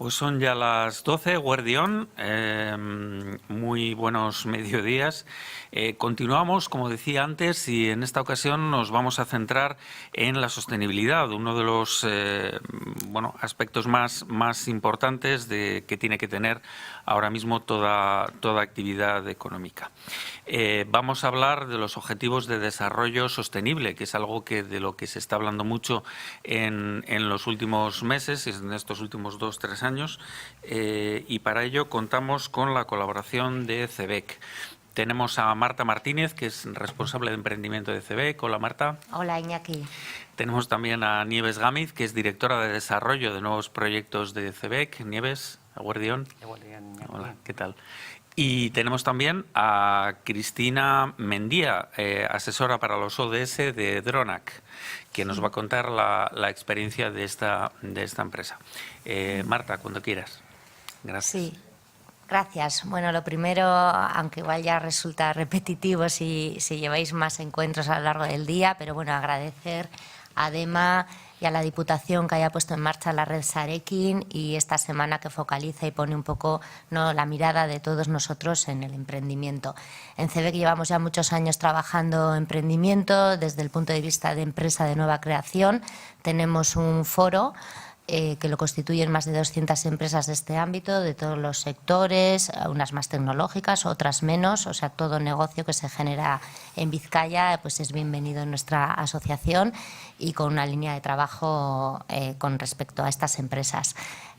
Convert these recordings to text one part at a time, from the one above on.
Pues son ya las 12, Guardión, muy buenos mediodías. Continuamos, como decía antes, y en esta ocasión nos vamos a centrar en la sostenibilidad, uno de los aspectos más importantes que tiene que tener ahora mismo toda actividad económica. Vamos a hablar de los objetivos de desarrollo sostenible, que es algo de lo que se está hablando mucho en los últimos meses, en estos últimos 2-3 años, y para ello contamos con la colaboración de CEBEC. Tenemos a Marta Martínez, que es responsable de emprendimiento de CEBEC. Hola, Marta. Hola, Iñaki. Tenemos también a Nieves Gámez, que es directora de desarrollo de nuevos proyectos de CEBEC. Nieves, Guardión. Hola, ¿qué tal? Y tenemos también a Cristina Mendía, asesora para los ODS de Dronac, que nos va a contar la experiencia de esta empresa. Marta, cuando quieras. Gracias. Sí, gracias. Bueno, lo primero, aunque igual ya resulta repetitivo si lleváis más encuentros a lo largo del día, pero bueno, agradecer a ADEMA y a la Diputación que haya puesto en marcha la red Sarekin y esta semana que focaliza y pone un poco la mirada de todos nosotros en el emprendimiento. En CEBEC llevamos ya muchos años trabajando emprendimiento desde el punto de vista de empresa de nueva creación. Tenemos un foro que lo constituyen más de 200 empresas de este ámbito, de todos los sectores, unas más tecnológicas, otras menos. O sea, todo negocio que se genera en Vizcaya pues es bienvenido en nuestra asociación y con una línea de trabajo con respecto a estas empresas.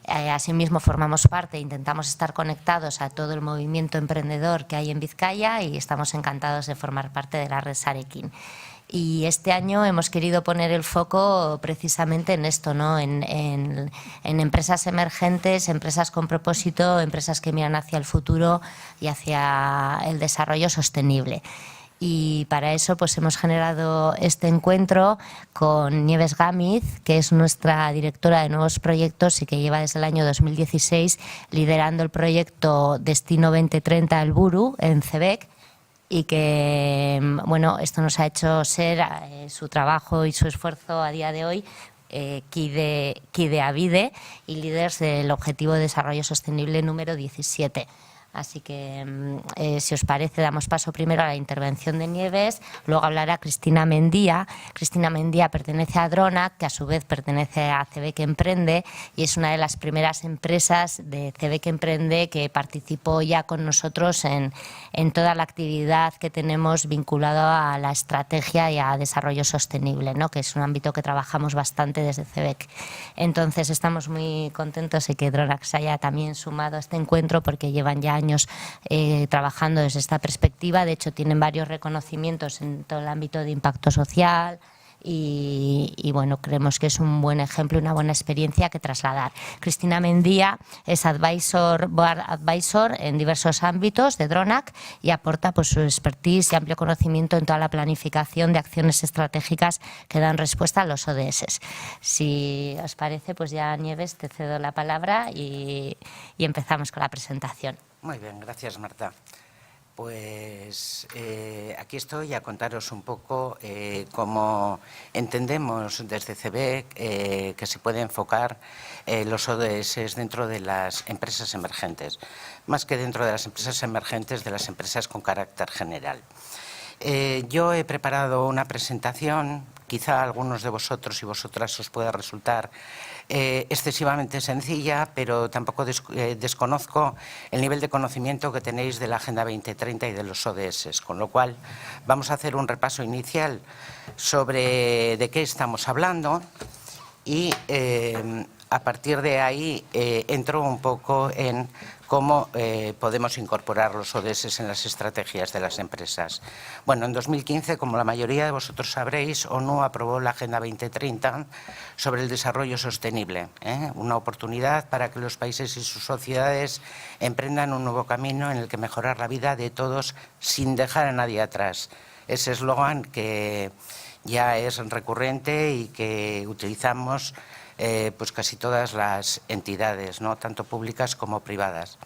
Asimismo, formamos parte, intentamos estar conectados a todo el movimiento emprendedor que hay en Vizcaya y estamos encantados de formar parte de la red Sarekin. Y este año hemos querido poner el foco precisamente en esto, ¿no? En empresas emergentes, empresas con propósito, empresas que miran hacia el futuro y hacia el desarrollo sostenible. Y para eso pues hemos generado este encuentro con Nieves Gámez, que es nuestra directora de nuevos proyectos y que lleva desde el año 2016 liderando el proyecto Destino 2030 El Buru en CEBEC. Y que, bueno, esto nos ha hecho ser su trabajo y su esfuerzo a día de hoy Kide y líderes del Objetivo de Desarrollo Sostenible número 17. Así que, si os parece, damos paso primero a la intervención de Nieves, luego hablará Cristina Mendía. Cristina Mendía pertenece a Dronac, que a su vez pertenece a CEBEC Emprende y es una de las primeras empresas de CEBEC Emprende que participó ya con nosotros en toda la actividad que tenemos vinculada a la estrategia y a desarrollo sostenible, ¿no? Que es un ámbito que trabajamos bastante desde CEBEC. Entonces, estamos muy contentos de que Dronac se haya también sumado a este encuentro porque llevan ya años trabajando desde esta perspectiva. De hecho, tienen varios reconocimientos en todo el ámbito de impacto social y bueno, creemos que es un buen ejemplo y una buena experiencia que trasladar. Cristina Mendía es board advisor en diversos ámbitos de Dronac y aporta pues su expertise y amplio conocimiento en toda la planificación de acciones estratégicas que dan respuesta a los ODS. Si os parece, pues ya, Nieves, te cedo la palabra y empezamos con la presentación. Muy bien, gracias, Marta. Pues aquí estoy a contaros un poco cómo entendemos desde CEBEC que se puede enfocar los ODS dentro de las empresas emergentes, más que dentro de las empresas emergentes, de las empresas con carácter general. Yo he preparado una presentación, quizá a algunos de vosotros y vosotras os pueda resultar excesivamente sencilla, pero tampoco desconozco el nivel de conocimiento que tenéis de la Agenda 2030 y de los ODS, con lo cual vamos a hacer un repaso inicial sobre de qué estamos hablando y a partir de ahí entro un poco en cómo podemos incorporar los ODS en las estrategias de las empresas. Bueno, en 2015, como la mayoría de vosotros sabréis, ONU aprobó la Agenda 2030 sobre el desarrollo sostenible, una oportunidad para que los países y sus sociedades emprendan un nuevo camino en el que mejorar la vida de todos sin dejar a nadie atrás. Ese eslogan que ya es recurrente y que utilizamos pues casi todas las entidades, ¿no? Tanto públicas como privadas.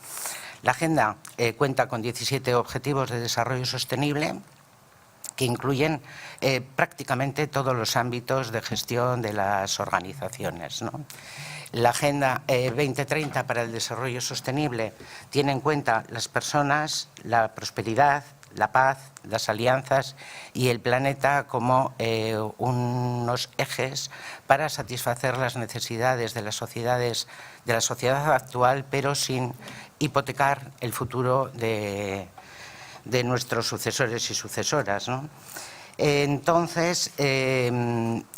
La agenda cuenta con 17 objetivos de desarrollo sostenible que incluyen prácticamente todos los ámbitos de gestión de las organizaciones, ¿no? La Agenda 2030 para el Desarrollo Sostenible tiene en cuenta las personas, la prosperidad, la paz, las alianzas y el planeta como unos ejes para satisfacer las necesidades de la sociedad actual, pero sin hipotecar el futuro de nuestros sucesores y sucesoras, ¿no? Entonces,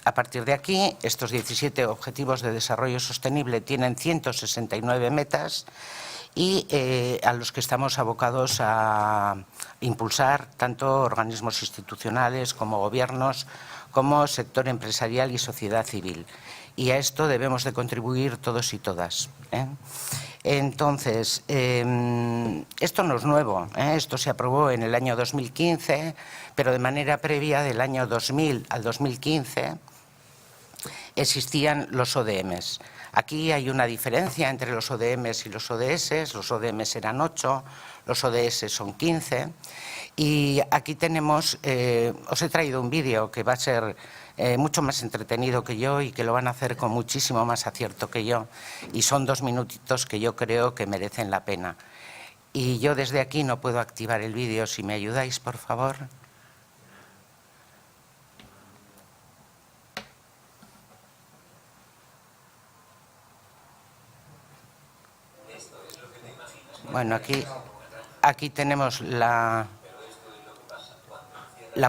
a partir de aquí, estos 17 Objetivos de Desarrollo Sostenible tienen 169 metas y a los que estamos abocados a impulsar tanto organismos institucionales como gobiernos, como sector empresarial y sociedad civil. Y a esto debemos de contribuir todos y todas, ¿eh? Entonces, esto no es nuevo, ¿eh? Esto se aprobó en el año 2015, pero de manera previa, del año 2000 al 2015, existían los ODMs. Aquí hay una diferencia entre los ODMs y los ODS. Los ODMs eran 8, los ODS son 15. Y aquí tenemos, os he traído un vídeo que va a ser mucho más entretenido que yo y que lo van a hacer con muchísimo más acierto que yo. Y son 2 minutitos que yo creo que merecen la pena. Y yo desde aquí no puedo activar el vídeo. Si me ayudáis, por favor. Bueno, aquí tenemos la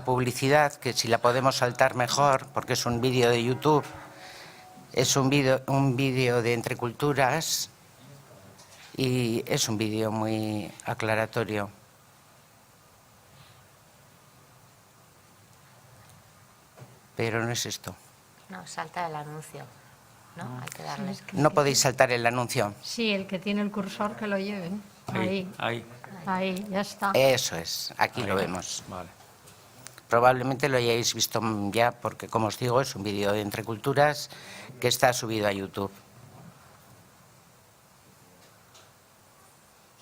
publicidad, que si la podemos saltar mejor, porque es un vídeo de YouTube, es un vídeo de Entre Culturas y es un vídeo muy aclaratorio. Pero no es esto. No, salta el anuncio. ¿No? Hay que darles. ¿No podéis saltar el anuncio? Sí, el que tiene el cursor que lo lleve. Ahí, ya está. Eso es, aquí lo vemos. Vale. Probablemente lo hayáis visto ya, porque como os digo, es un vídeo de Entre Culturas que está subido a YouTube.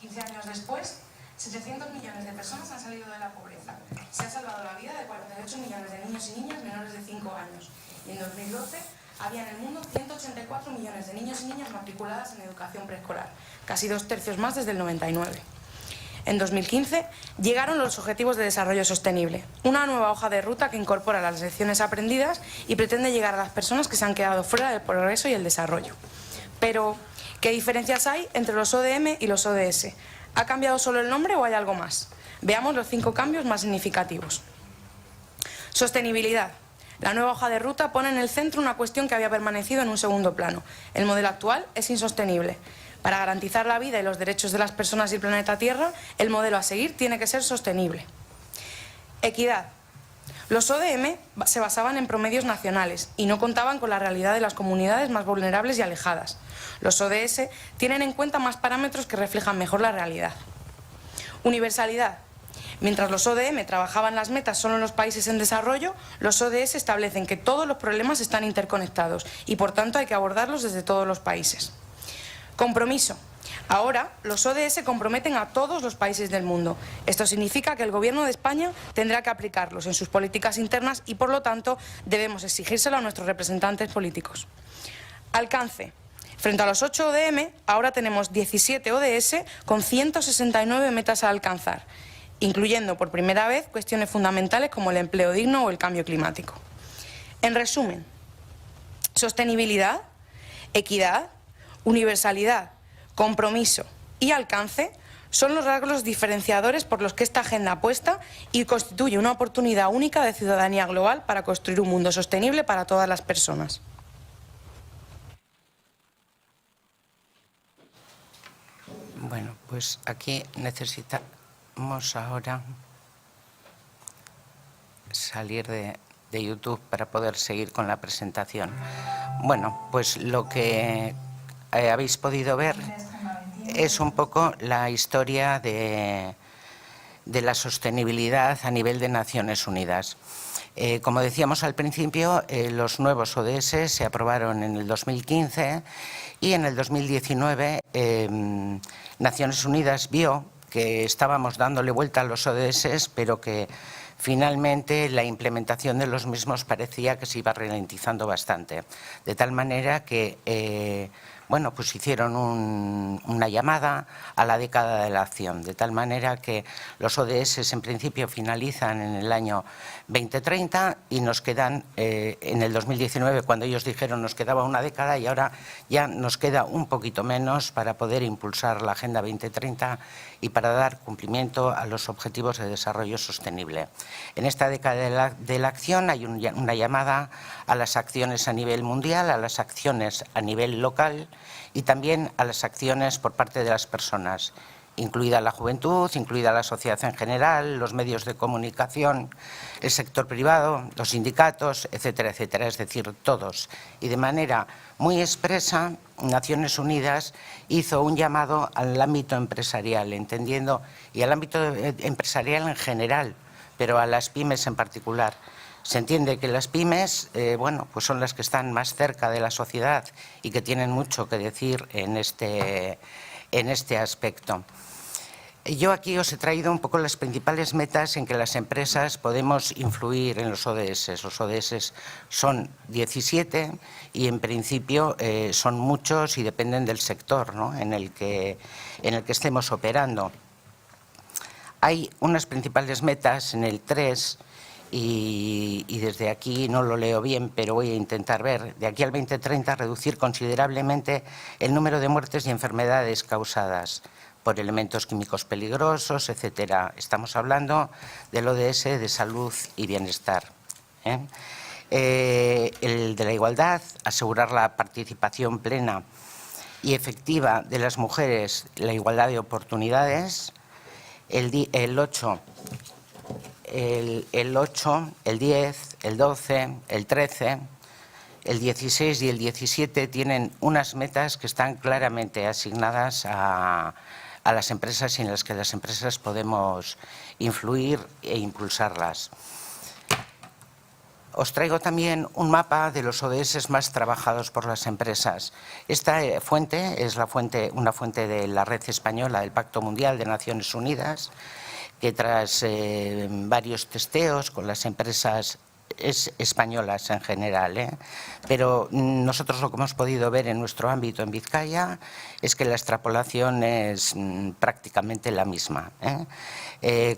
15 años después, 700 millones de personas han salido de la pobreza. Se ha salvado la vida de 48 millones de niños y niñas menores de 5 años. Y en 2012 había en el mundo 184 millones de niños y niñas matriculadas en educación preescolar, casi 2/3 más desde el 99. En 2015 llegaron los Objetivos de Desarrollo Sostenible, una nueva hoja de ruta que incorpora las lecciones aprendidas y pretende llegar a las personas que se han quedado fuera del progreso y el desarrollo. Pero, ¿qué diferencias hay entre los ODM y los ODS? ¿Ha cambiado solo el nombre o hay algo más? Veamos los 5 cambios más significativos. Sostenibilidad. La nueva hoja de ruta pone en el centro una cuestión que había permanecido en un segundo plano. El modelo actual es insostenible. Para garantizar la vida y los derechos de las personas y el planeta Tierra, el modelo a seguir tiene que ser sostenible. Equidad. Los ODM se basaban en promedios nacionales y no contaban con la realidad de las comunidades más vulnerables y alejadas. Los ODS tienen en cuenta más parámetros que reflejan mejor la realidad. Universalidad. Mientras los ODM trabajaban las metas solo en los países en desarrollo, los ODS establecen que todos los problemas están interconectados y por tanto hay que abordarlos desde todos los países. Compromiso. Ahora, los ODS comprometen a todos los países del mundo. Esto significa que el Gobierno de España tendrá que aplicarlos en sus políticas internas y, por lo tanto, debemos exigírselo a nuestros representantes políticos. Alcance. Frente a los 8 ODM, ahora tenemos 17 ODS con 169 metas a alcanzar, incluyendo por primera vez cuestiones fundamentales como el empleo digno o el cambio climático. En resumen, sostenibilidad, equidad, universalidad, compromiso y alcance son los rasgos diferenciadores por los que esta agenda apuesta y constituye una oportunidad única de ciudadanía global para construir un mundo sostenible para todas las personas. Bueno, pues aquí necesitamos ahora salir de YouTube para poder seguir con la presentación. Bueno, pues lo que habéis podido ver es un poco la historia de la sostenibilidad a nivel de Naciones Unidas. Como decíamos al principio, los nuevos ODS se aprobaron en el 2015 y en el 2019 Naciones Unidas vio que estábamos dándole vuelta a los ODS, pero que finalmente la implementación de los mismos parecía que se iba ralentizando bastante, de tal manera que bueno, pues hicieron una llamada a la década de la acción, de tal manera que los ODS en principio finalizan en el año 2030 y nos quedan en el 2019, cuando ellos dijeron nos quedaba una década, y ahora ya nos queda un poquito menos para poder impulsar la Agenda 2030 y para dar cumplimiento a los objetivos de desarrollo sostenible. En esta década de la acción hay una llamada a las acciones a nivel mundial, a las acciones a nivel local y también a las acciones por parte de las personas, incluida la juventud, incluida la sociedad en general, los medios de comunicación, el sector privado, los sindicatos, etcétera, etcétera, es decir, todos. Y de manera muy expresa, Naciones Unidas hizo un llamado al ámbito empresarial, entendiendo, y al ámbito empresarial en general, pero a las pymes en particular. Se entiende que las pymes, bueno, pues son las que están más cerca de la sociedad y que tienen mucho que decir en este aspecto. Yo aquí os he traído un poco las principales metas en que las empresas podemos influir en los ODS. Los ODS son 17 y en principio son muchos y dependen del sector, ¿no?, en el que estemos operando. Hay unas principales metas en el 3 y desde aquí no lo leo bien, pero voy a intentar ver. De aquí al 2030 reducir considerablemente el número de muertes y enfermedades causadas por elementos químicos peligrosos, etcétera. Estamos hablando del ODS de salud y bienestar. El de la igualdad, asegurar la participación plena y efectiva de las mujeres, la igualdad de oportunidades. El 8, el 10, el 12, el 13, el 16 y el 17 tienen unas metas que están claramente asignadas a las empresas y en las que las empresas podemos influir e impulsarlas. Os traigo también un mapa de los ODS más trabajados por las empresas. Esta fuente es una fuente de la red española del Pacto Mundial de Naciones Unidas, que tras varios testeos con las empresas españolas en general, pero nosotros lo que hemos podido ver en nuestro ámbito en Vizcaya es que la extrapolación es prácticamente la misma.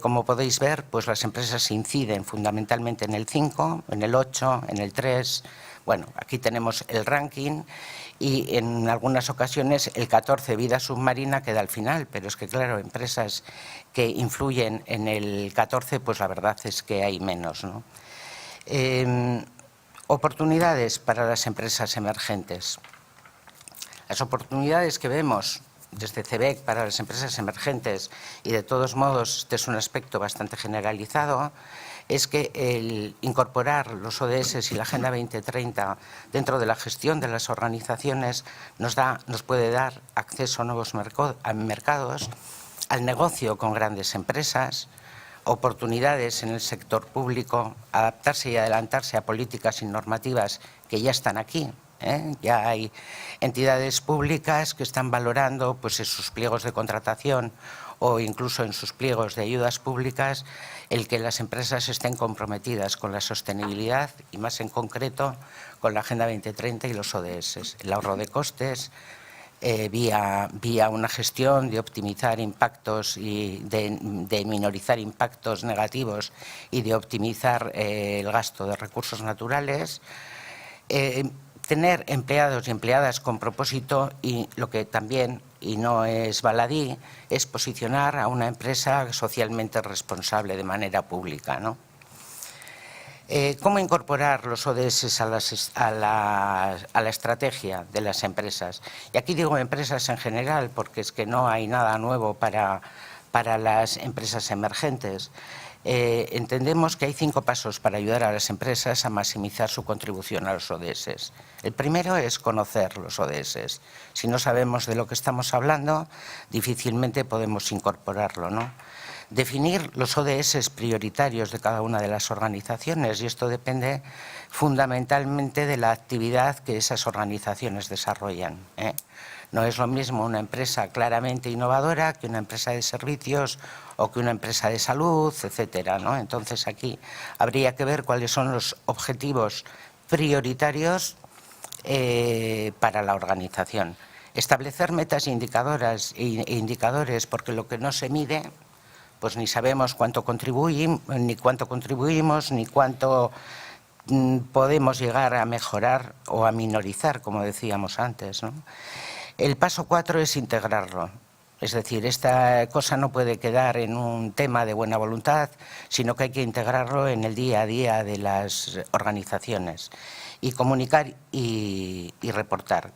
Como podéis ver, pues las empresas inciden fundamentalmente en el 5, en el 8, en el 3. Bueno, aquí tenemos el ranking y en algunas ocasiones el 14, vida submarina, queda al final, pero es que claro, empresas que influyen en el 14, pues la verdad es que hay menos, ¿no? Oportunidades para las empresas emergentes. Las oportunidades que vemos desde CEBEC para las empresas emergentes, y de todos modos este es un aspecto bastante generalizado, es que el incorporar los ODS y la Agenda 2030 dentro de la gestión de las organizaciones nos puede dar acceso a nuevos mercados, al negocio con grandes empresas, oportunidades en el sector público, adaptarse y adelantarse a políticas y normativas que ya están aquí. Ya hay entidades públicas que están valorando, pues, en sus pliegos de contratación o incluso en sus pliegos de ayudas públicas el que las empresas estén comprometidas con la sostenibilidad y más en concreto con la Agenda 2030 y los ODS, el ahorro de costes, vía una gestión de optimizar impactos y de minorizar impactos negativos y de optimizar el gasto de recursos naturales, tener empleados y empleadas con propósito y lo que también, y no es baladí, es posicionar a una empresa socialmente responsable de manera pública, ¿no? ¿Cómo incorporar los ODS a la estrategia de las empresas? Y aquí digo empresas en general porque es que no hay nada nuevo para las empresas emergentes. Entendemos que hay 5 pasos para ayudar a las empresas a maximizar su contribución a los ODS. El primero es conocer los ODS. Si no sabemos de lo que estamos hablando, difícilmente podemos incorporarlo, ¿no? Definir los ODS prioritarios de cada una de las organizaciones, y esto depende fundamentalmente de la actividad que esas organizaciones desarrollan. No es lo mismo una empresa claramente innovadora que una empresa de servicios o que una empresa de salud, etcétera, ¿no? Entonces, aquí habría que ver cuáles son los objetivos prioritarios para la organización. Establecer metas e indicadores, porque lo que no se mide, pues ni sabemos cuánto contribuimos, ni cuánto podemos llegar a mejorar o a minorizar, como decíamos antes, ¿no? El paso 4 es integrarlo. Es decir, esta cosa no puede quedar en un tema de buena voluntad, sino que hay que integrarlo en el día a día de las organizaciones y comunicar y reportar.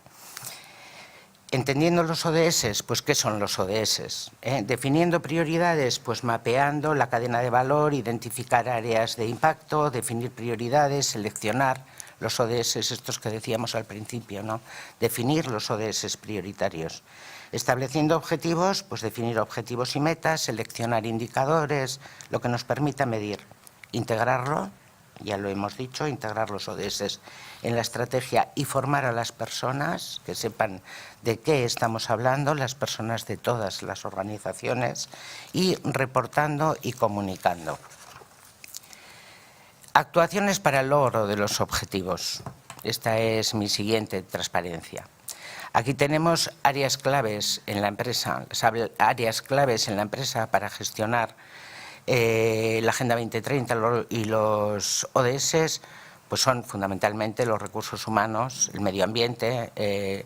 Entendiendo los ODS, pues ¿qué son los ODS? Definiendo prioridades, pues mapeando la cadena de valor, identificar áreas de impacto, definir prioridades, seleccionar los ODS, estos que decíamos al principio, ¿no? Definir los ODS prioritarios. Estableciendo objetivos, pues definir objetivos y metas, seleccionar indicadores, lo que nos permita medir, integrarlo, ya lo hemos dicho, integrar los ODS en la estrategia y formar a las personas que sepan de qué estamos hablando, las personas de todas las organizaciones, y reportando y comunicando. Actuaciones para el logro de los objetivos. Esta es mi siguiente transparencia. Aquí tenemos áreas claves en la empresa, para gestionar la Agenda 2030 y los ODS, pues son fundamentalmente los recursos humanos, el medio ambiente,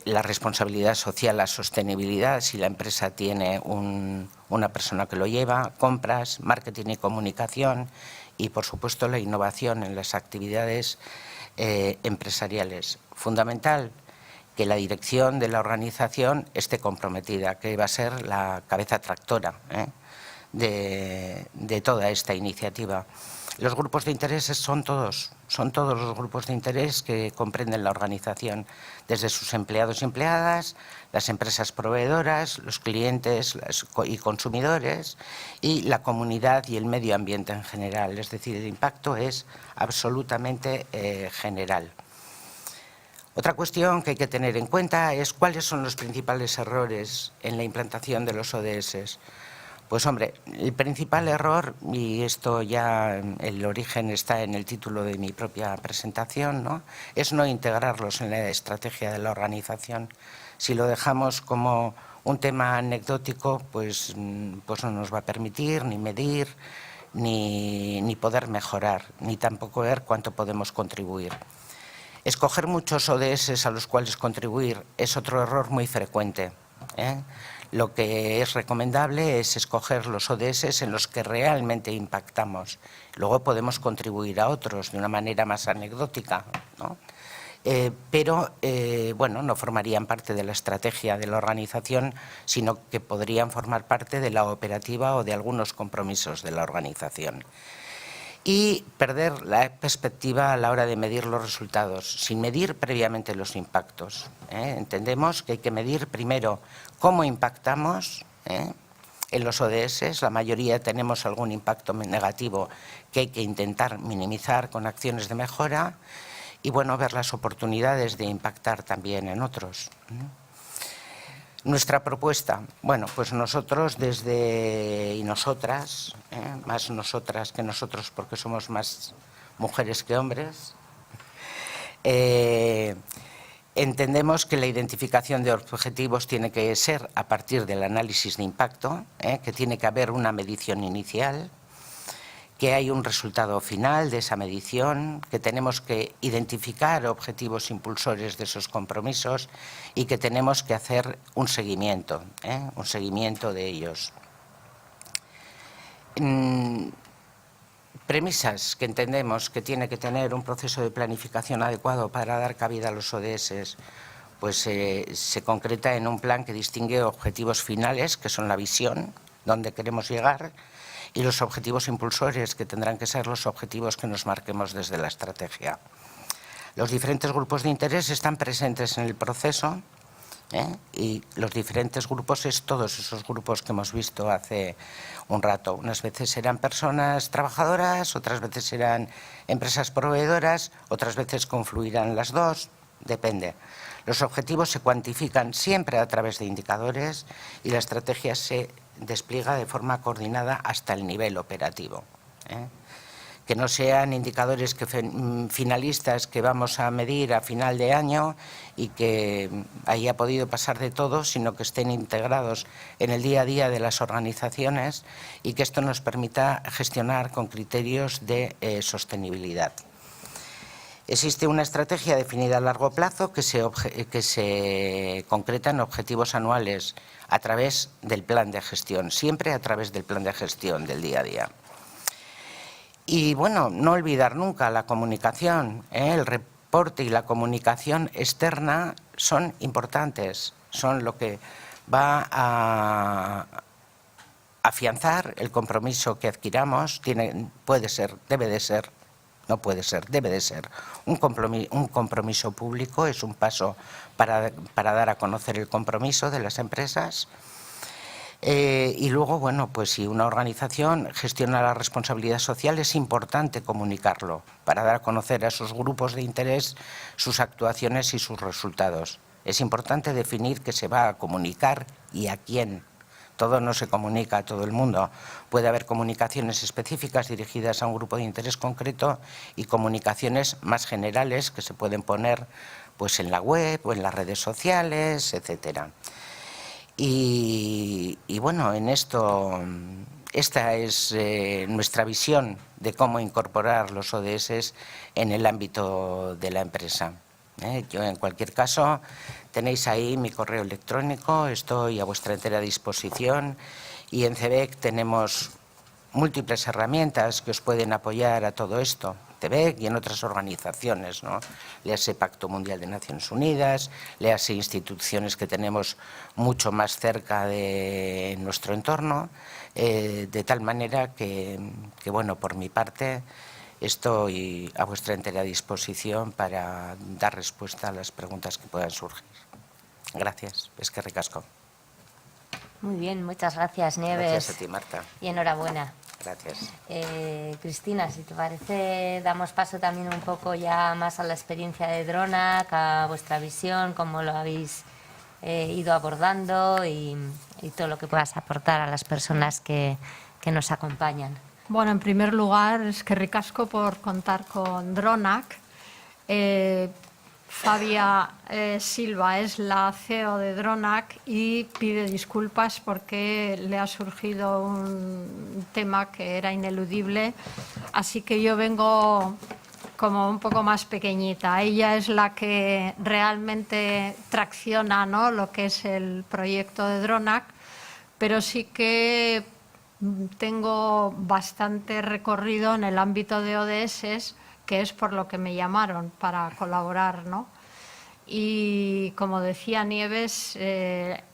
la responsabilidad social, la sostenibilidad, si la empresa tiene una persona que lo lleva, compras, marketing y comunicación y, por supuesto, la innovación en las actividades empresariales. Fundamental que la dirección de la organización esté comprometida, que va a ser la cabeza tractora de toda esta iniciativa. Los grupos de intereses son todos los grupos de interés que comprenden la organización, desde sus empleados y empleadas, las empresas proveedoras, los clientes y consumidores y la comunidad y el medio ambiente en general. Es decir, el impacto es absolutamente general. Otra cuestión que hay que tener en cuenta es cuáles son los principales errores en la implantación de los ODS. Pues hombre, el principal error, y esto ya el origen está en el título de mi propia presentación, ¿no?, es no integrarlos en la estrategia de la organización. Si lo dejamos como un tema anecdótico, pues no nos va a permitir ni medir, ni poder mejorar, ni tampoco ver cuánto podemos contribuir. Escoger muchos ODS a los cuales contribuir es otro error muy frecuente. Lo que es recomendable es escoger los ODS en los que realmente impactamos. Luego podemos contribuir a otros de una manera más anecdótica, ¿no? Bueno, no formarían parte de la estrategia de la organización, sino que podrían formar parte de la operativa o de algunos compromisos de la organización. Y perder la perspectiva a la hora de medir los resultados, sin medir previamente los impactos. Entendemos que hay que medir primero cómo impactamos en los ODS. La mayoría tenemos algún impacto negativo que hay que intentar minimizar con acciones de mejora y, bueno, ver las oportunidades de impactar también en otros. Nuestra propuesta, bueno, pues nosotros y nosotras, más nosotras que nosotros porque somos más mujeres que hombres, entendemos que la identificación de objetivos tiene que ser a partir del análisis de impacto, que tiene que haber una medición inicial, que hay un resultado final de esa medición, que tenemos que identificar objetivos impulsores de esos compromisos y que tenemos que hacer un seguimiento de ellos. Premisas que entendemos que tiene que tener un proceso de planificación adecuado para dar cabida a los ODS, pues se concreta en un plan que distingue objetivos finales, que son la visión, donde queremos llegar, y los objetivos impulsores, que tendrán que ser los objetivos que nos marquemos desde la estrategia. Los diferentes grupos de interés están presentes en el proceso y los diferentes grupos es todos esos grupos que hemos visto hace un rato. Unas veces eran personas trabajadoras, otras veces eran empresas proveedoras, otras veces confluirán las dos, depende. Los objetivos se cuantifican siempre a través de indicadores y la estrategia se despliega de forma coordinada hasta el nivel operativo. Que no sean indicadores finalistas que vamos a medir a final de año y que haya podido pasar de todo, sino que estén integrados en el día a día de las organizaciones y que esto nos permita gestionar con criterios de sostenibilidad. Existe una estrategia definida a largo plazo que se concreta en objetivos anuales a través del plan de gestión, siempre a través del plan de gestión del día a día. Y bueno, no olvidar nunca la comunicación, el reporte y la comunicación externa son importantes, son lo que va a afianzar el compromiso que adquiramos, puede ser, debe de ser, no puede ser, debe de ser un compromiso público, es un paso para dar a conocer el compromiso de las empresas. Y luego, bueno, pues si una organización gestiona la responsabilidad social, es importante comunicarlo para dar a conocer a esos grupos de interés sus actuaciones y sus resultados. Es importante definir qué se va a comunicar y a quién. Todo no se comunica a todo el mundo. Puede haber comunicaciones específicas dirigidas a un grupo de interés concreto y comunicaciones más generales que se pueden poner pues en la web o en las redes sociales, etcétera. Y bueno, en esto, esta es nuestra visión de cómo incorporar los ODS en el ámbito de la empresa. Yo, en cualquier caso, tenéis ahí mi correo electrónico, estoy a vuestra entera disposición y en CEBEC tenemos múltiples herramientas que os pueden apoyar a todo esto. CEBEC y en otras organizaciones, ¿no? Léase Pacto Mundial de Naciones Unidas, léase instituciones que tenemos mucho más cerca de nuestro entorno, de tal manera que, bueno, por mi parte, estoy a vuestra entera disposición para dar respuesta a las preguntas que puedan surgir. Gracias. Eskerrik asko. Muy bien, muchas gracias, Nieves. Gracias a ti, Marta. Y enhorabuena. Gracias. Cristina, si te parece, damos paso también un poco ya más a la experiencia de Dronac, a vuestra visión, cómo lo habéis ido abordando y todo lo que puedas aportar a las personas que nos acompañan. Bueno, en primer lugar, eskerrik asko por contar con Dronac. Fabia Silva es la CEO de Dronac y pide disculpas porque le ha surgido un tema que era ineludible, así que yo vengo como un poco más pequeñita. Ella es la que realmente tracciona, ¿no?, lo que es el proyecto de Dronac, pero sí que tengo bastante recorrido en el ámbito de ODS, que es por lo que me llamaron para colaborar, ¿no? Y como decía Nieves,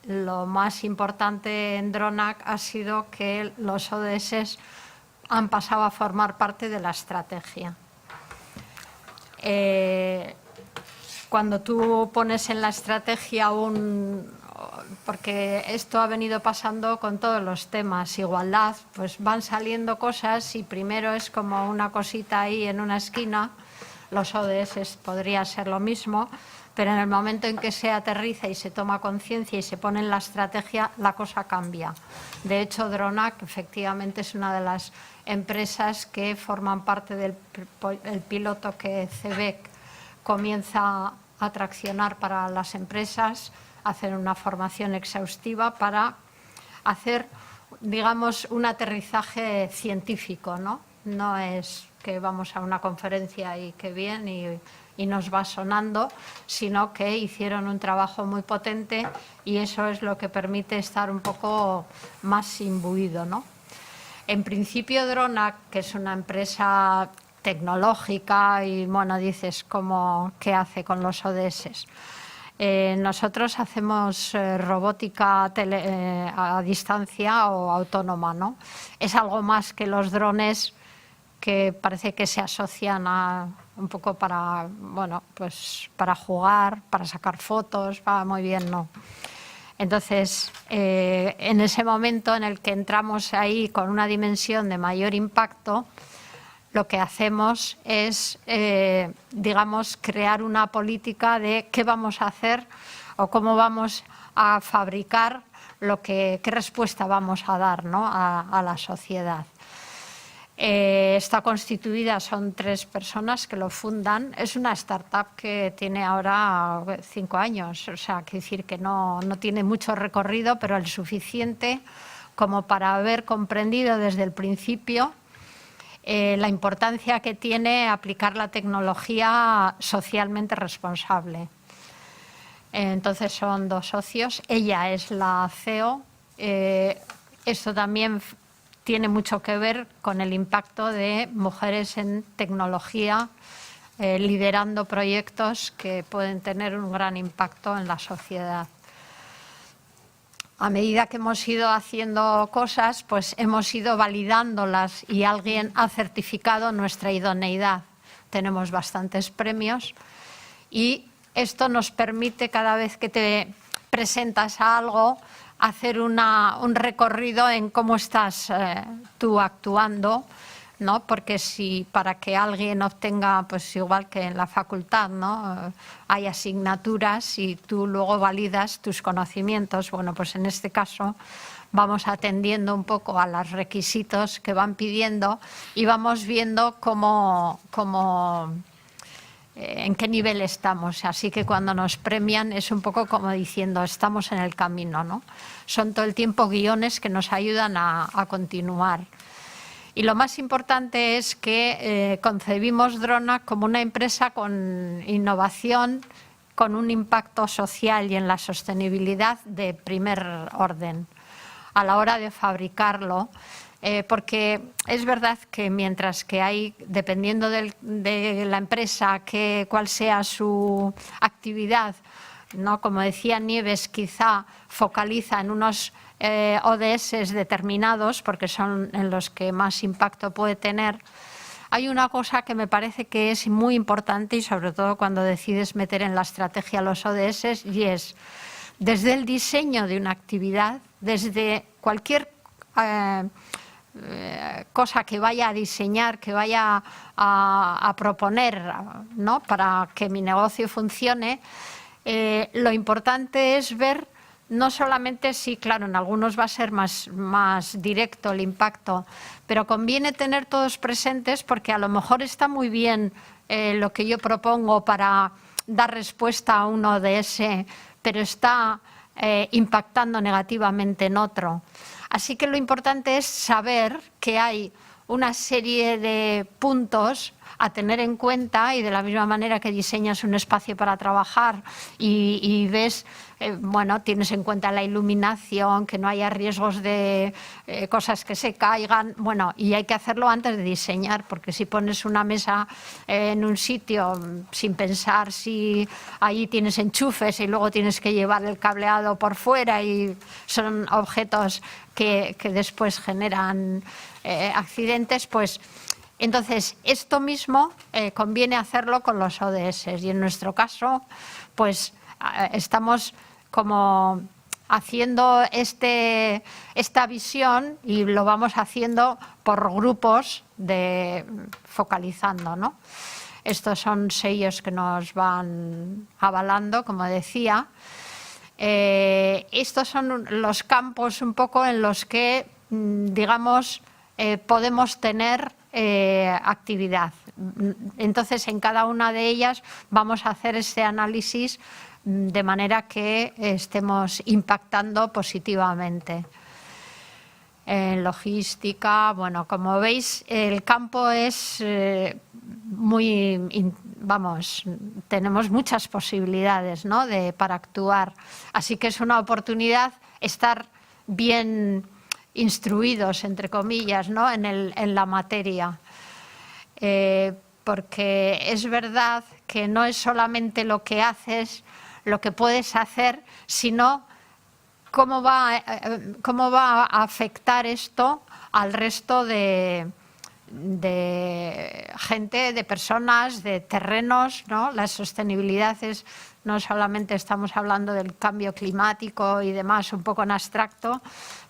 lo más importante en Dronac ha sido que los ODS han pasado a formar parte de la estrategia. Cuando tú pones en la estrategia porque esto ha venido pasando con todos los temas, igualdad, pues van saliendo cosas y primero es como una cosita ahí en una esquina, los ODS podría ser lo mismo, pero en el momento en que se aterriza y se toma conciencia y se pone en la estrategia, la cosa cambia. De hecho, Dronac efectivamente es una de las empresas que forman parte del piloto que CEBEC comienza a traccionar para las empresas, hacer una formación exhaustiva para hacer, digamos, un aterrizaje científico, ¿no? No es que vamos a una conferencia y qué bien y nos va sonando, sino que hicieron un trabajo muy potente y eso es lo que permite estar un poco más imbuido, ¿no? En principio, Dronac, que es una empresa tecnológica y, bueno, dices, ¿qué hace con los ODS? Nosotros hacemos robótica a distancia o autónoma, ¿no? Es algo más que los drones que parece que se asocian un poco para, bueno, pues para jugar, para sacar fotos, va muy bien, ¿no? Entonces, en ese momento en el que entramos ahí con una dimensión de mayor impacto, lo que hacemos es, digamos, crear una política de qué vamos a hacer o cómo vamos a fabricar qué respuesta vamos a dar, ¿no?, a la sociedad. Está constituida, son 3 personas que lo fundan. Es una startup que tiene ahora 5 años, o sea, quiere decir que no tiene mucho recorrido, pero el suficiente como para haber comprendido desde el principio la importancia que tiene aplicar la tecnología socialmente responsable. Entonces son 2 socios, ella es la CEO. Esto también tiene mucho que ver con el impacto de mujeres en tecnología, liderando proyectos que pueden tener un gran impacto en la sociedad. A medida que hemos ido haciendo cosas, pues hemos ido validándolas y alguien ha certificado nuestra idoneidad. Tenemos bastantes premios y esto nos permite, cada vez que te presentas a algo, hacer un recorrido en cómo estás tú actuando, ¿no? Porque para que alguien obtenga, pues igual que en la facultad, ¿no?, hay asignaturas y tú luego validas tus conocimientos. Bueno, pues en este caso vamos atendiendo un poco a los requisitos que van pidiendo y vamos viendo en qué nivel estamos. Así que cuando nos premian es un poco como diciendo estamos en el camino, ¿no? Son todo el tiempo guiones que nos ayudan a continuar. Y lo más importante es que concebimos Drona como una empresa con innovación, con un impacto social y en la sostenibilidad de primer orden a la hora de fabricarlo. Porque es verdad que mientras que hay, dependiendo de la empresa, cuál sea su actividad, ¿no?, como decía Nieves, quizá focaliza en unos ODS determinados, porque son en los que más impacto puede tener. Hay una cosa que me parece que es muy importante y sobre todo cuando decides meter en la estrategia los ODS, y es desde el diseño de una actividad, desde cualquier cosa que vaya a diseñar, que vaya a proponer, ¿no?, para que mi negocio funcione, lo importante es ver no solamente si, claro, en algunos va a ser más directo el impacto, pero conviene tener todos presentes porque a lo mejor está muy bien lo que yo propongo para dar respuesta a un ODS, pero está impactando negativamente en otro. Así que lo importante es saber que hay una serie de puntos a tener en cuenta y de la misma manera que diseñas un espacio para trabajar y ves, bueno, tienes en cuenta la iluminación, que no haya riesgos de cosas que se caigan, bueno, y hay que hacerlo antes de diseñar, porque si pones una mesa en un sitio sin pensar si ahí tienes enchufes y luego tienes que llevar el cableado por fuera y son objetos que después generan accidentes, pues entonces esto mismo conviene hacerlo con los ODS y en nuestro caso pues estamos como haciendo esta visión y lo vamos haciendo por grupos focalizando, ¿no? Estos son sellos que nos van avalando, como decía. Estos son los campos un poco en los que, digamos, podemos tener actividad. Entonces, en cada una de ellas vamos a hacer ese análisis de manera que estemos impactando positivamente. En logística, bueno, como veis, el campo es tenemos muchas posibilidades, ¿no?, para actuar. Así que es una oportunidad estar bien instruidos, entre comillas, ¿no?, en la materia. Porque es verdad que no es solamente lo que haces, lo que puedes hacer, sino cómo va a afectar esto al resto de gente, de personas, de terrenos, ¿no? La sostenibilidad es, no solamente estamos hablando del cambio climático y demás, un poco en abstracto,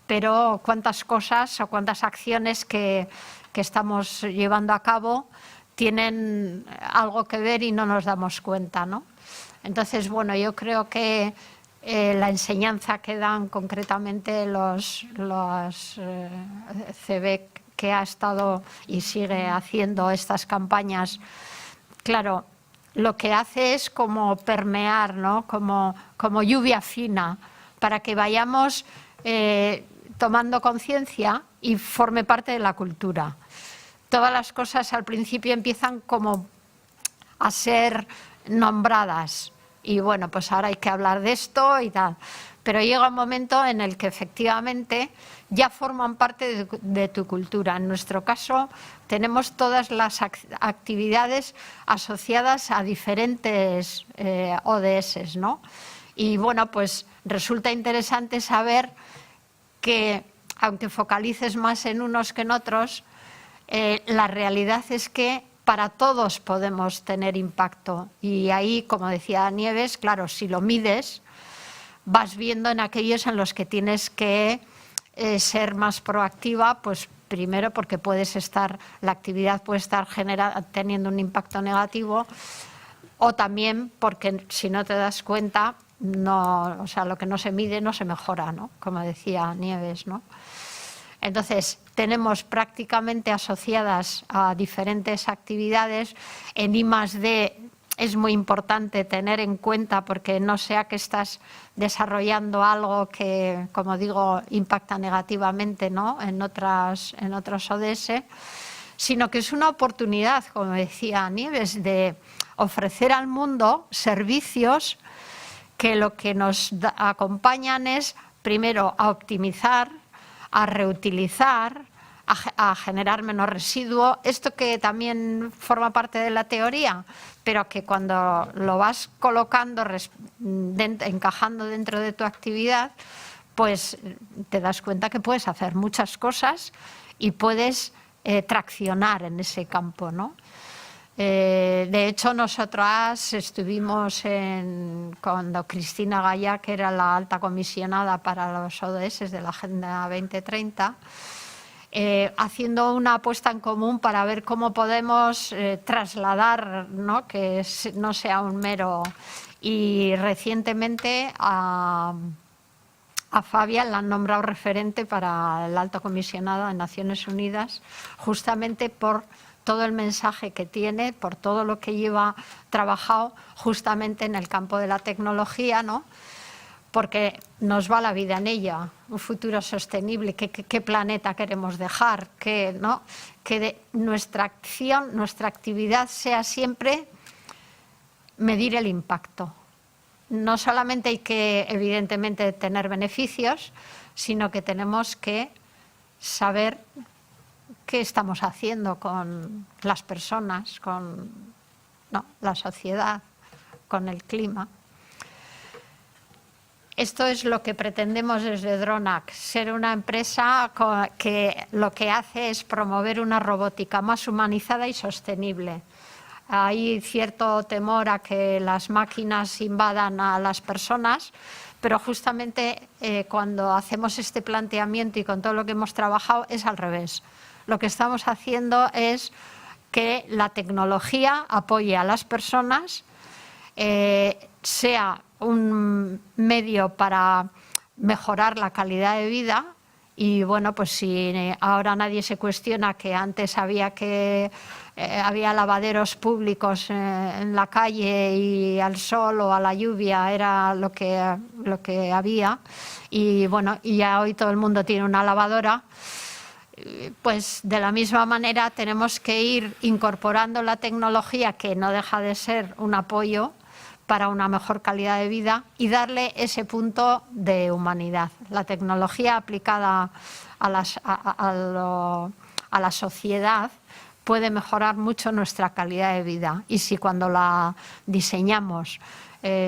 pero cuántas cosas o cuántas acciones que estamos llevando a cabo tienen algo que ver y no nos damos cuenta, ¿no? Entonces, bueno, yo creo que la enseñanza que dan concretamente los CBEC, que ha estado y sigue haciendo estas campañas, claro, lo que hace es como permear, ¿no? Como lluvia fina, para que vayamos tomando conciencia y forme parte de la cultura. Todas las cosas al principio empiezan como a ser nombradas y bueno, pues ahora hay que hablar de esto y tal. Pero llega un momento en el que efectivamente ya forman parte de tu cultura. En nuestro caso tenemos todas las actividades asociadas a diferentes ODS, ¿no? Y bueno, pues resulta interesante saber que aunque focalices más en unos que en otros, la realidad es que para todos podemos tener impacto. Y ahí, como decía Nieves, claro, si lo mides, vas viendo en aquellos en los que tienes que ser más proactiva, pues primero porque la actividad puede estar teniendo un impacto negativo, o también porque si no te das cuenta, o sea, lo que no se mide no se mejora, ¿no? Como decía Nieves, ¿no? Entonces, tenemos prácticamente asociadas a diferentes actividades. En I+D es muy importante tener en cuenta, porque no sea que estás desarrollando algo que, como digo, impacta negativamente, ¿no? en otros ODS, sino que es una oportunidad, como decía Nieves, de ofrecer al mundo servicios que lo que nos acompañan es, primero, a optimizar, a reutilizar, a generar menos residuo. Esto que también forma parte de la teoría, pero que cuando lo vas colocando, encajando dentro de tu actividad, pues te das cuenta que puedes hacer muchas cosas y puedes traccionar en ese campo, ¿no? De hecho, nosotras estuvimos cuando Cristina Gaya, que era la alta comisionada para los ODS de la Agenda 2030, haciendo una apuesta en común para ver cómo podemos trasladar, ¿no? Que no sea un mero. Y recientemente a Fabián la han nombrado referente para el alto comisionado de Naciones Unidas, justamente por todo el mensaje que tiene, por todo lo que lleva trabajado justamente en el campo de la tecnología, ¿no? Porque nos va la vida en ella, un futuro sostenible, qué planeta queremos dejar, ¿no? Que nuestra acción, nuestra actividad sea siempre medir el impacto. No solamente hay que, evidentemente, tener beneficios, sino que tenemos que saber qué estamos haciendo con las personas, con la sociedad, con el clima. Esto es lo que pretendemos desde Dronac, ser una empresa que lo que hace es promover una robótica más humanizada y sostenible. Hay cierto temor a que las máquinas invadan a las personas, pero justamente cuando hacemos este planteamiento y con todo lo que hemos trabajado es al revés. Lo que estamos haciendo es que la tecnología apoye a las personas, sea un medio para mejorar la calidad de vida. Y bueno, pues si ahora nadie se cuestiona que antes había lavaderos públicos en la calle y al sol o a la lluvia era lo que había, y bueno, y ya hoy todo el mundo tiene una lavadora, pues de la misma manera tenemos que ir incorporando la tecnología, que no deja de ser un apoyo para una mejor calidad de vida, y darle ese punto de humanidad. La tecnología aplicada a la sociedad puede mejorar mucho nuestra calidad de vida, y si cuando la diseñamos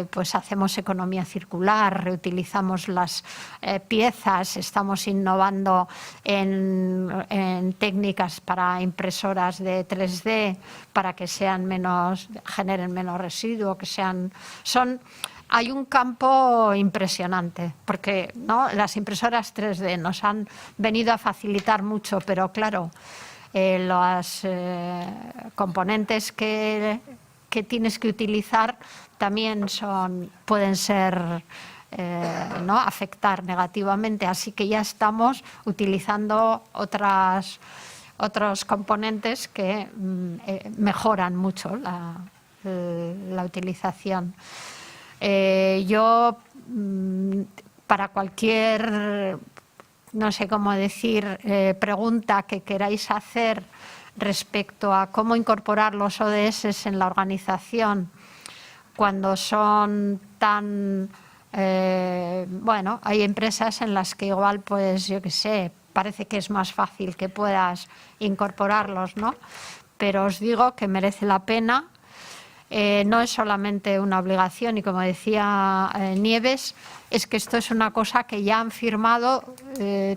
pues hacemos economía circular, reutilizamos las piezas, estamos innovando en técnicas para impresoras de 3D para que generen menos residuo, hay un campo impresionante, porque ¿no? Las impresoras 3D nos han venido a facilitar mucho, pero claro, los componentes que tienes que utilizar también pueden ser ¿no? afectar negativamente, así que ya estamos utilizando otros componentes que mejoran mucho la utilización. Yo, para cualquier, no sé cómo decir, pregunta que queráis hacer respecto a cómo incorporar los ODS en la organización cuando son tan... bueno, hay empresas en las que igual, pues yo qué sé, parece que es más fácil que puedas incorporarlos, ¿no? Pero os digo que merece la pena. No es solamente una obligación y, como decía Nieves, es que esto es una cosa que ya han firmado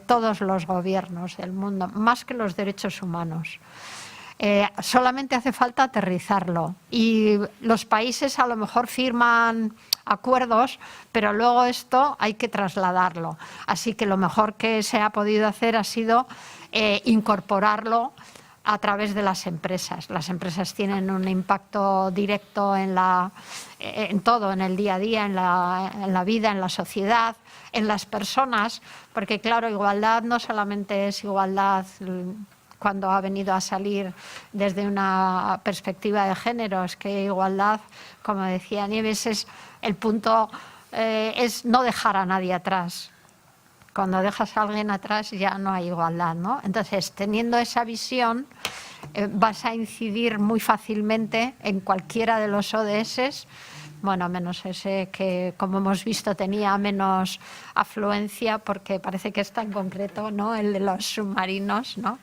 todos los gobiernos del mundo, más que los derechos humanos. Solamente hace falta aterrizarlo y los países a lo mejor firman acuerdos, pero luego esto hay que trasladarlo. Así que lo mejor que se ha podido hacer ha sido incorporarlo a través de las empresas. Las empresas tienen un impacto directo en todo, en el día a día, en la vida, en la sociedad, en las personas, porque claro, igualdad no solamente es igualdad cuando ha venido a salir desde una perspectiva de género, es que igualdad, como decía Nieves, es el punto, es no dejar a nadie atrás. Cuando dejas a alguien atrás ya no hay igualdad, ¿no? Entonces, teniendo esa visión, vas a incidir muy fácilmente en cualquiera de los ODS, bueno, menos ese que, como hemos visto, tenía menos afluencia, porque parece que está en concreto, ¿no? El de los submarinos, ¿no?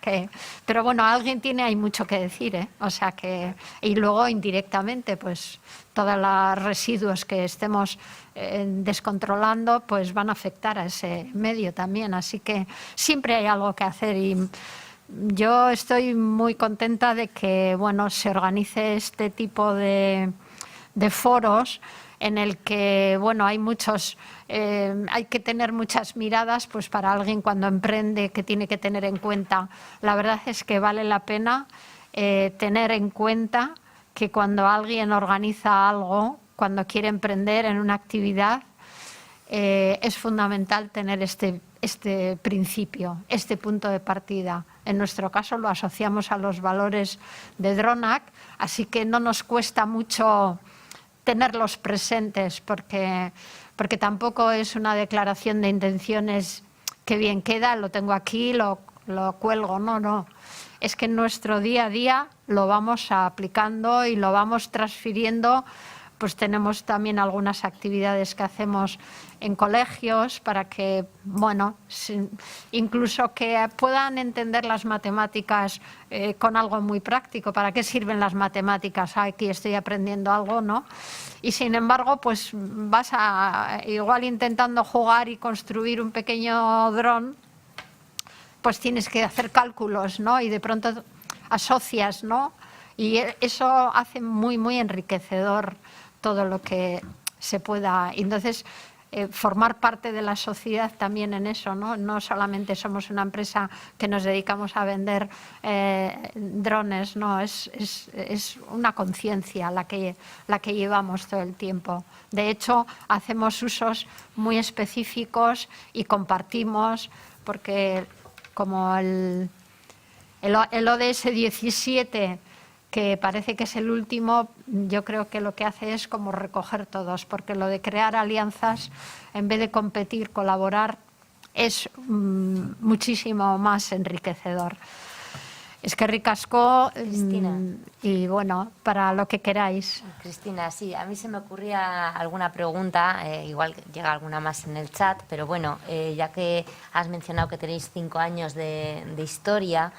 Pero bueno, alguien tiene ahí mucho que decir, ¿eh? O sea que, y luego indirectamente, pues todos los residuos que estemos descontrolando, pues van a afectar a ese medio también. Así que siempre hay algo que hacer y yo estoy muy contenta de que, bueno, se organice este tipo de foros en el que, bueno, hay hay que tener muchas miradas, pues para alguien cuando emprende, que tiene que tener en cuenta. La verdad es que vale la pena tener en cuenta que cuando alguien organiza algo, cuando quiere emprender en una actividad, es fundamental tener este principio, este punto de partida. En nuestro caso lo asociamos a los valores de DRONAC, así que no nos cuesta mucho tenerlos presentes, porque tampoco es una declaración de intenciones que bien queda, lo tengo aquí, lo cuelgo, no. Es que en nuestro día a día lo vamos aplicando y lo vamos transfiriendo. Pues tenemos también algunas actividades que hacemos en colegios para que, bueno, incluso que puedan entender las matemáticas con algo muy práctico. ¿Para qué sirven las matemáticas? Aquí estoy aprendiendo algo, ¿no? Y sin embargo, pues vas igual intentando jugar y construir un pequeño dron, pues tienes que hacer cálculos, ¿no? Y de pronto asocias, ¿no? Y eso hace muy, muy enriquecedor todo lo que se pueda. Entonces, formar parte de la sociedad también en eso, ¿no? No solamente somos una empresa que nos dedicamos a vender drones, no, es una conciencia la que llevamos todo el tiempo. De hecho, hacemos usos muy específicos y compartimos, porque como el ODS 17, que parece que es el último, yo creo que lo que hace es como recoger todos, porque lo de crear alianzas, en vez de competir, colaborar, es muchísimo más enriquecedor. Es que ricasco, Cristina. y bueno, para lo que queráis. Cristina, sí, a mí se me ocurría alguna pregunta, igual llega alguna más en el chat, pero bueno, ya que has mencionado que tenéis 5 años de historia,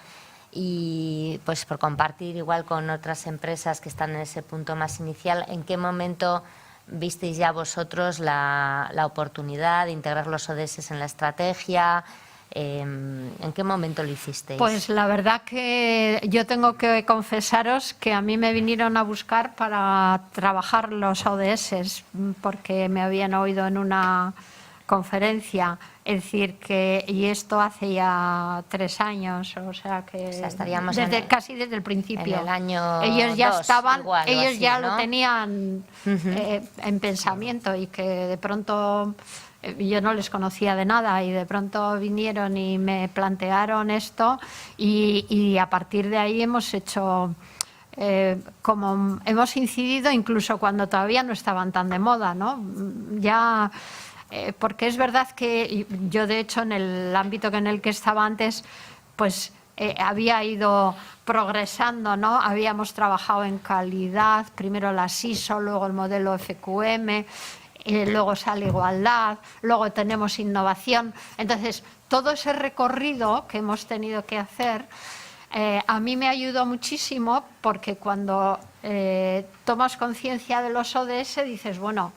y pues por compartir igual con otras empresas que están en ese punto más inicial, ¿en qué momento visteis ya vosotros la oportunidad de integrar los ODS en la estrategia? ¿En qué momento lo hicisteis? Pues la verdad que yo tengo que confesaros que a mí me vinieron a buscar para trabajar los ODS porque me habían oído en una conferencia. Es decir, que, y esto hace ya 3 años, o sea que estaríamos casi desde el principio. En el año ellos ya 2, estaban, igual, ellos así, ya ¿no? lo tenían en pensamiento, y que de pronto yo no les conocía de nada y de pronto vinieron y me plantearon esto, y a partir de ahí hemos hecho... como hemos incidido incluso cuando todavía no estaban tan de moda, ¿no? Ya, porque es verdad que yo, de hecho, en el ámbito en el que estaba antes, pues había ido progresando, ¿no? Habíamos trabajado en calidad, primero las ISO, luego el modelo FQM, luego sale igualdad, luego tenemos innovación. Entonces, todo ese recorrido que hemos tenido que hacer a mí me ayudó muchísimo, porque cuando tomas conciencia de los ODS dices, bueno,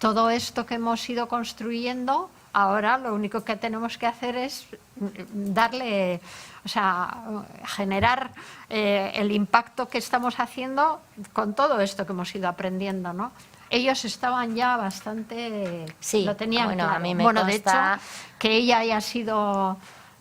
todo esto que hemos ido construyendo, ahora lo único que tenemos que hacer es darle, o sea, generar el impacto que estamos haciendo con todo esto que hemos ido aprendiendo, ¿no? Ellos estaban ya bastante... Sí, lo tenían bueno, claro. a mí me Bueno, de consta hecho, que ella haya sido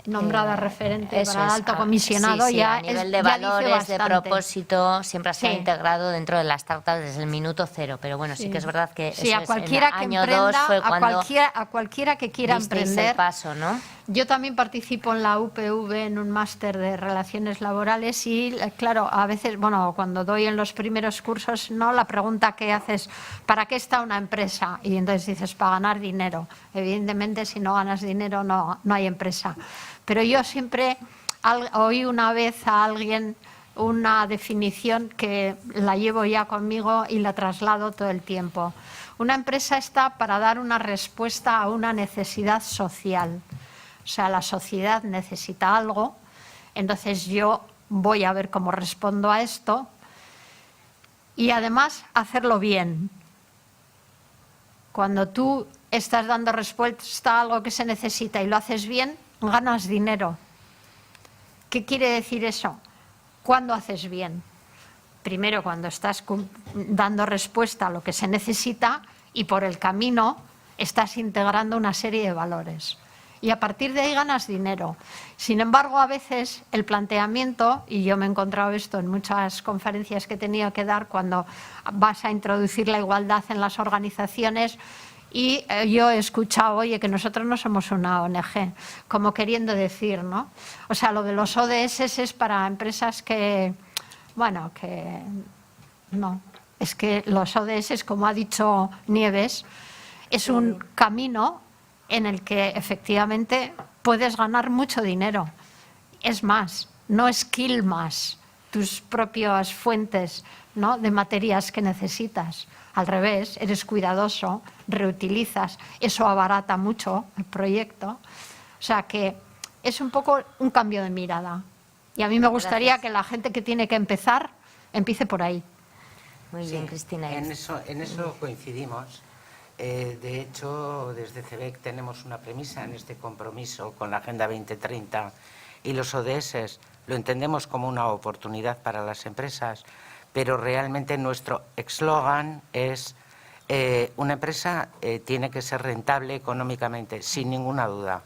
nombrada referente para el alto comisionado, sí, sí, ya a nivel es, de ya dice valores, de bastante. propósito, siempre se ha Sí. integrado dentro de las startups desde el minuto 0, pero bueno, sí que es verdad que Sí, eso a es cualquiera en que año emprenda, 2 fue a cuando cualquiera que quiera disteis emprender. el paso, ¿no? Yo también participo en la UPV en un máster de relaciones laborales y, claro, a veces, bueno, cuando doy en los primeros cursos, no, la pregunta que haces, ¿para qué está una empresa? Y entonces dices, para ganar dinero. Evidentemente, si no ganas dinero, no hay empresa. Pero yo siempre oí una vez a alguien una definición que la llevo ya conmigo y la traslado todo el tiempo. Una empresa está para dar una respuesta a una necesidad social. O sea, la sociedad necesita algo, entonces yo voy a ver cómo respondo a esto, y además hacerlo bien. Cuando tú estás dando respuesta a algo que se necesita y lo haces bien, ganas dinero. ¿Qué quiere decir eso? ¿Cuándo haces bien? Primero, cuando estás dando respuesta a lo que se necesita, y por el camino estás integrando una serie de valores. Y a partir de ahí ganas dinero. Sin embargo, a veces el planteamiento, y yo me he encontrado esto en muchas conferencias que he tenido que dar cuando vas a introducir la igualdad en las organizaciones, y yo he escuchado, oye, que nosotros no somos una ONG, como queriendo decir, ¿no? O sea, lo de los ODS es para empresas que, bueno, que no. Es que los ODS, como ha dicho Nieves, es un camino en el que efectivamente puedes ganar mucho dinero. Es más, no esquill más tus propias fuentes, ¿no?, de materias que necesitas. Al revés, eres cuidadoso, reutilizas, eso abarata mucho el proyecto. O sea que es un poco un cambio de mirada. Y a mí me gustaría que la gente que tiene que empezar, empiece por ahí. Muy bien, Cristina. En eso coincidimos. De hecho, desde CEBEC tenemos una premisa en este compromiso con la Agenda 2030 y los ODS lo entendemos como una oportunidad para las empresas, pero realmente nuestro eslogan es una empresa tiene que ser rentable económicamente, sin ninguna duda,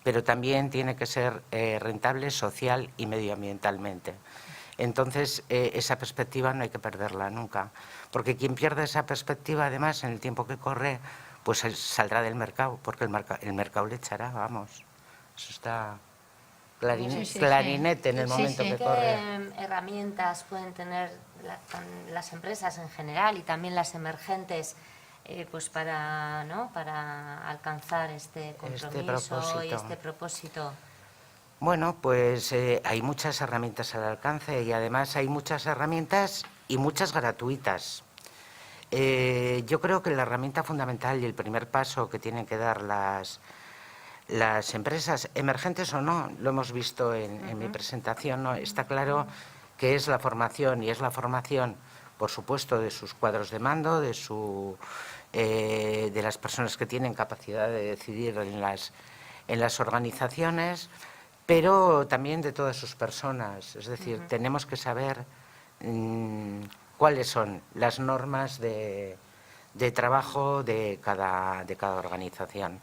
pero también tiene que ser rentable social y medioambientalmente. Entonces, esa perspectiva no hay que perderla nunca, porque quien pierda esa perspectiva, además, en el tiempo que corre, pues saldrá del mercado, porque el mercado le echará, vamos. Eso está clarinete en el momento que corre. ¿Qué herramientas pueden tener las empresas en general y también las emergentes pues para alcanzar este compromiso y este propósito? Bueno, pues hay muchas herramientas al alcance, y además hay muchas herramientas y muchas gratuitas. Yo creo que la herramienta fundamental y el primer paso que tienen que dar las empresas, emergentes o no, lo hemos visto en mi presentación, ¿no? Está claro que es la formación, y es la formación por supuesto, de sus cuadros de mando, de las personas que tienen capacidad de decidir en las organizaciones, pero también de todas sus personas. Es decir, tenemos que saber cuáles son las normas de trabajo de cada organización.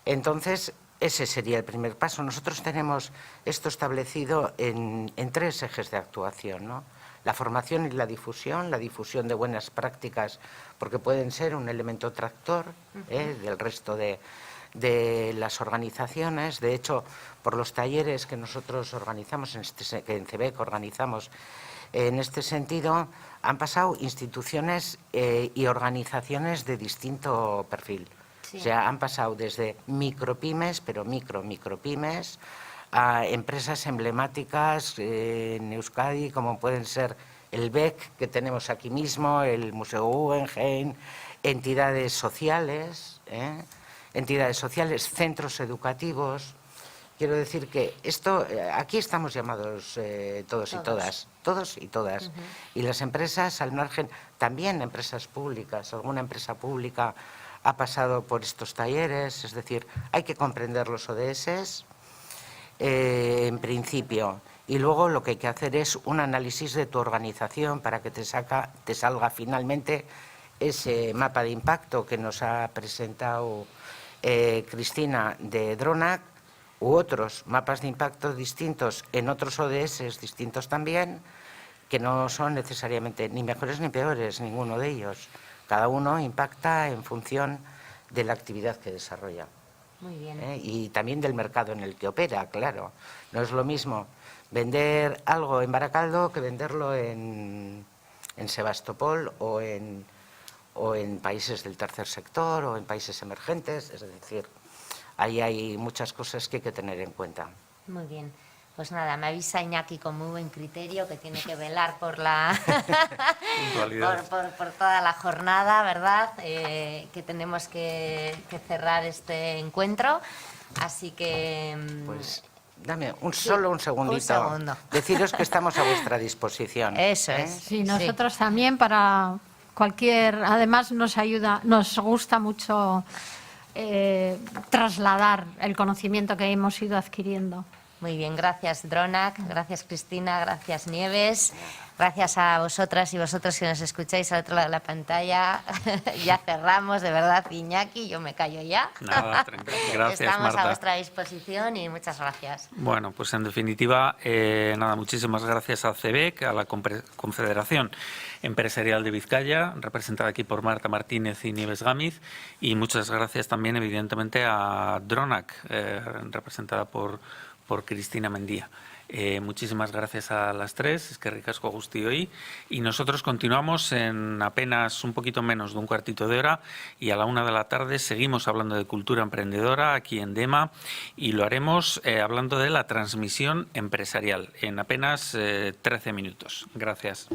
Entonces, ese sería el primer paso. Nosotros tenemos esto establecido en 3 ejes de actuación, ¿no? La formación y la difusión de buenas prácticas, porque pueden ser un elemento tractor del resto de las organizaciones. De hecho, por los talleres que nosotros organizamos, que en CEBEC organizamos en este sentido, han pasado instituciones y organizaciones de distinto perfil. Sí. O sea, han pasado desde micropymes, pero micropymes, a empresas emblemáticas en Euskadi, como pueden ser el BEC, que tenemos aquí mismo, el Museo Guggenheim, entidades sociales, centros educativos. Quiero decir que aquí estamos llamados todos y todas. Y las empresas al margen, también empresas públicas, alguna empresa pública ha pasado por estos talleres, es decir, hay que comprender los ODS en principio, y luego lo que hay que hacer es un análisis de tu organización para que te salga finalmente ese mapa de impacto que nos ha presentado Cristina de Dronac, u otros mapas de impacto distintos en otros ODS distintos también, que no son necesariamente ni mejores ni peores, ninguno de ellos. Cada uno impacta en función de la actividad que desarrolla. Muy bien. Y también del mercado en el que opera, claro. No es lo mismo vender algo en Baracaldo que venderlo en Sebastopol o en países del tercer sector o en países emergentes. Es decir, ahí hay muchas cosas que hay que tener en cuenta. Muy bien. Pues nada, me avisa Iñaki con muy buen criterio que tiene que velar por la por toda la jornada, ¿verdad? Que tenemos que cerrar este encuentro. Así que... Pues dame solo un segundito. Un segundo. Deciros que estamos a vuestra disposición. Eso es. Sí, nosotros también para cualquier... Además nos gusta mucho trasladar el conocimiento que hemos ido adquiriendo. Muy bien, gracias Dronac, gracias Cristina, gracias Nieves, gracias a vosotras y vosotros que nos escucháis al otro lado de la pantalla. Ya cerramos, de verdad, Iñaki, yo me callo ya. Nada, gracias, Estamos Marta. a vuestra disposición y muchas gracias. Bueno, pues en definitiva, nada, muchísimas gracias a CEBEC, a la Confederación Empresarial de Vizcaya, representada aquí por Marta Martínez y Nieves Gámez, y muchas gracias también, evidentemente, a Dronac, representada por Cristina Mendía. Muchísimas gracias a las tres, es que ricasco gusti hoy, y nosotros continuamos en apenas un poquito menos de un cuartito de hora, y a la 1 de la tarde seguimos hablando de cultura emprendedora aquí en DEMA, y lo haremos hablando de la transmisión empresarial en apenas 13 minutos. Gracias.